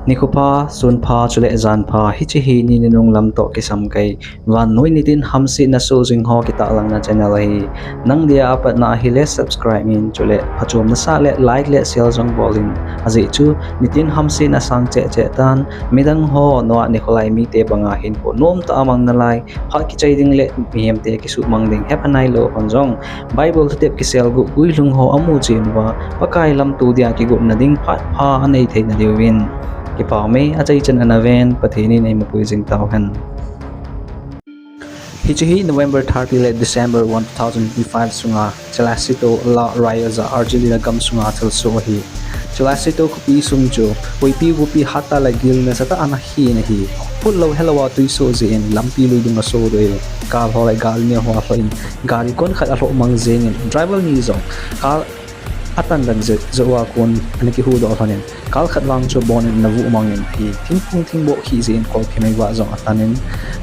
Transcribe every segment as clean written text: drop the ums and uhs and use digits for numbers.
Nikupa sunpa chule zanpa hichihi ni ninung lamto kisam kai van noi nitin hamsi na so jingho kita lang na channel hi nang dia apat na hile subscribe min chule phachom na sa le like le share jong bolin azi chu nitin hamsi na sang che che tan midang ho no nikolai mi te banga hin ko nom ta amang na lai phat kichai ding le miem te kisu mang ding hapanai lo honjong bible tep kisel gu guilung ho amu chinwa pakai lam tu dia ki gu na ding phat pha anei the na diwin Kipame at Chan Anaven, Patini name of Wizing Tauhan. Hichihi November 30 let December 1005 Sunga, Chalasito La Rayaza Argelina Gam Sunga Tilsohi. Chalasito Kupi Sungjo, Wipi Wupi Hata Lagil Nasata Anahi Nahi, Put low hello twisoh in, Lampi Ludung a sodo, Gal Hola Gal near Huafain, Garicon had a lot among Zing, Drival Nizong, Gal Atandan Zoa Kun, Nikihudo of Hanin. Kal khatwang cho bonin navu mangin hi thingpung thingbo hi zin kol khimei wa zong atanin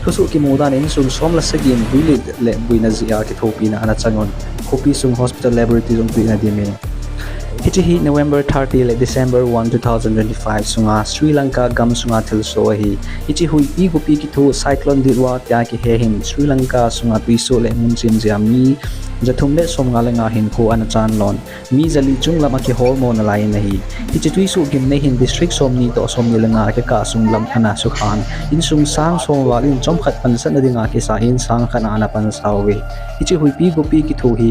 thusoh ki mudanin sum som la sagin builit le buina zia ki thopi na ana changon khopi sum hospital laboratory jong tuina dimi hichihi November 30 le December 1 2025 sunga Sri Lanka gam sunga thilse hi hichi hui pi gupi ki thu cyclone dirwa tya ki he hin Sri Lanka sunga twisoh le munchim jami jathum le somnga le nga hin ko ana chan lon mi jali chung lama kiholmo na lai nahi hichi twisoh gimnei hin district somni to somni lenga ke ka sung lam ana su khan in sung sang som walin chom khat pan san dinga ke sa in sang khana ana pan sawe hichi hui pi gupi ki thu hi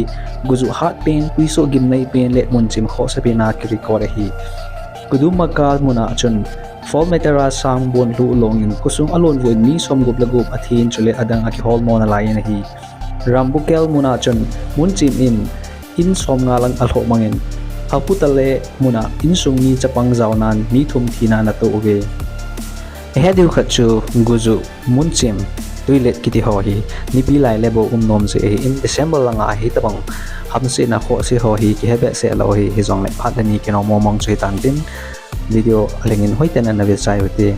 guzu hat pen twisoh gimnei pen le munchim kho sa pina ki record hi kuduma kal muna chun Fall metera sang bon lu longin kusung alon voin mi som gup lagup athin chule adang aki holmo na lai nahi Rambukel muna chun munchim in som nga lang alho mangin aputale muna insung ni chapang zawnan mi thum thina na to uve ehediu khachu guzu munchim toilet kiti ho hi nipi lai lebo nom se in December langa Hitobang hamse na kho se ho hi ki hebe se lo hi hijongle phat ani kino momong chui tan tin video alengin hoiten na website hote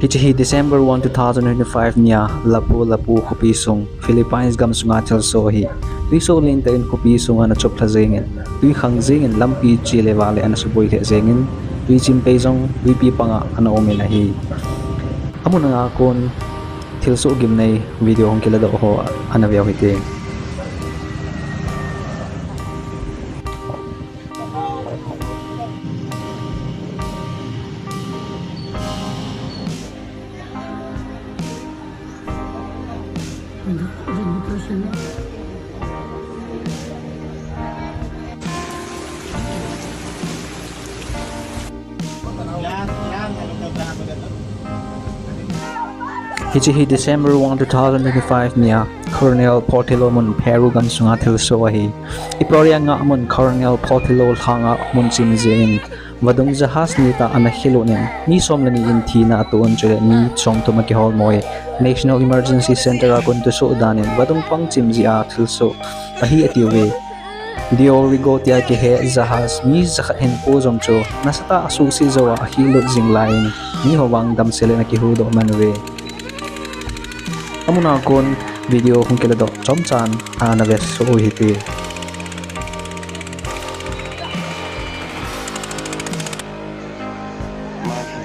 Hichihi December 1 2025 niya lapu hupi sung Philippines gam sunga thilse hi twisoh lin ta in hupi sunga na chopla zengin thukithang zengin lampi chile wale ana suboi the zengin twichim peijong twipi panga ana omena hi amuna nga kon thilse gimnei video hong kila do ho ana via hoite Hichihi December 1 2025 niya Colonel Portillo mun Peru gam sunga thilse hi iporia nga mun Colonel Portillo lhunga mun chimjin wadung jahas ni ta ana hilonin ni somlani in thina aton chule ni som to kiholmo National Emergency Center akon to so danin wadung pang chimji a thilse ahi atiwe Diol rigo tia ke he jahas mi zakhat hen po jomcho nasata asu si zawa ahilo jinglain ni howang dam sele na kihudo manwe amuna kon video kung kilado chomchan ana ves so hiti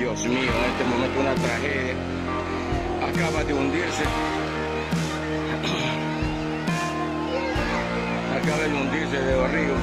Dios mío, en este momento una tragedia. Acaba de hundirse. Acaba de hundirse de barriga.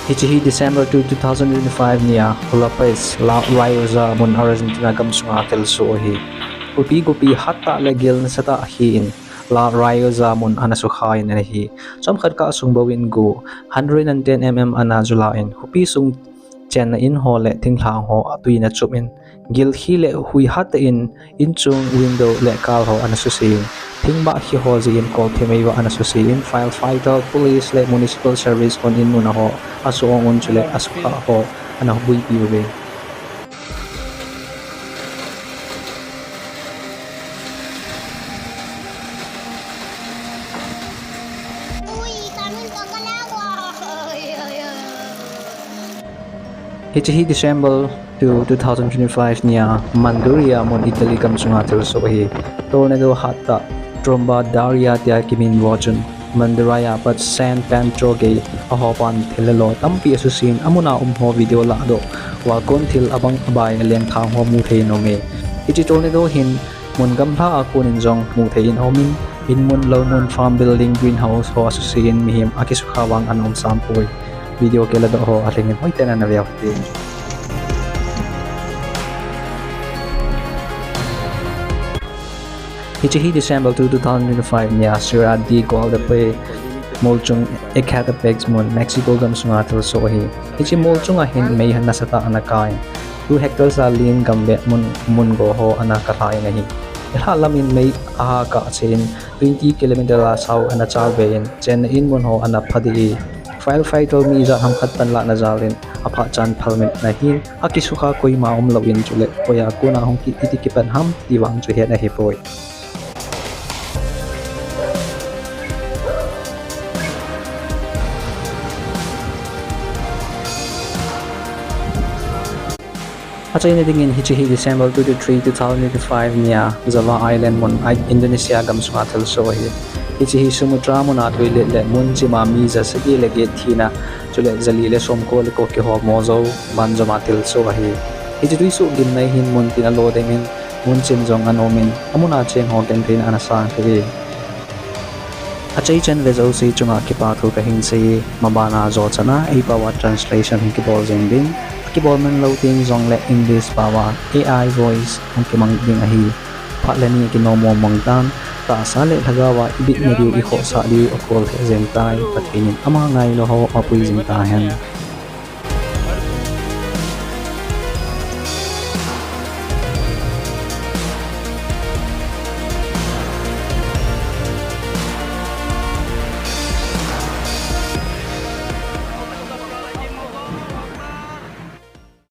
Hitih December 2, 2025 niya hulapais la rayoza mun Argentina gamsunga thilse hi gupi hatta legil sata hih-un la rayoza mun anasukhain hi som khat ka sung bawin gu 110 mm ana julain hupi sung chen in hole thilse ho atui na chumin gil hi le hui hatta in chung window le kal ho anasusin thingba hi ho zin ko themeiwa anasusin firefighter police le municipal service on in muna ho aso ongun chule asuka ho anahbui piwe Hitih December 2, 2025 niya Manduria mon Italy gamsunga thilse hi tornado hatta tromba daria tia kimin wajun Mandaraya pat San Pantroge ahopan thilelo tampi asusin amuna ho video la do wa kon thil abang abai leng thang ho mu the no me Hitih tornado hin mun gamla akunin jong mu the in homin in mun lo mun farm building greenhouse ho asusin mihim akisukhawang anom sampoi video kela do ho alingin hoi tena na veo din Hitih December 2, 2025 niya Sierra di Guadalupe molchunga ecatapex mun Mexico gamsunga thilse hi Hitih molchunga hin may nasata anakain 2 hectares alin gambe mun go ho anakarai nahi ilhalamin may aha ka chin 20 km la sau anachavein chen in mun ho anaphadi firefighter mi za ham khat pan la na zalin apha chan phalmet na hin akisuka koi ma lawin chule koya ko nahung ki itih ki pan ham tiwang chu he na he poi Acay na tingin Hitih December 23, 2025 niya Java Island mon Indonesia gamsunga thilse hi Hitih sumutra mon atui le mun chima mi za sagi lege thina chule zali le somko le ko kiholmo zo banjama thilse hi Hitih tuisu gimnei hin mun tinalo dengin mun chin jong anomin amuna cheng ho gen thin anasa hi Acay chen vezo si chunga kipa thu ka hin si mabana zo chana ipawa translation hin kibol jeng ding kibol man loading zongle English bawa AI voice ang kimang ding ahi patlani kinomo mongtan ta sale lagawa ibit na diu ikho sa diu akol zentai patinin ama ngai lo ho apui zintahan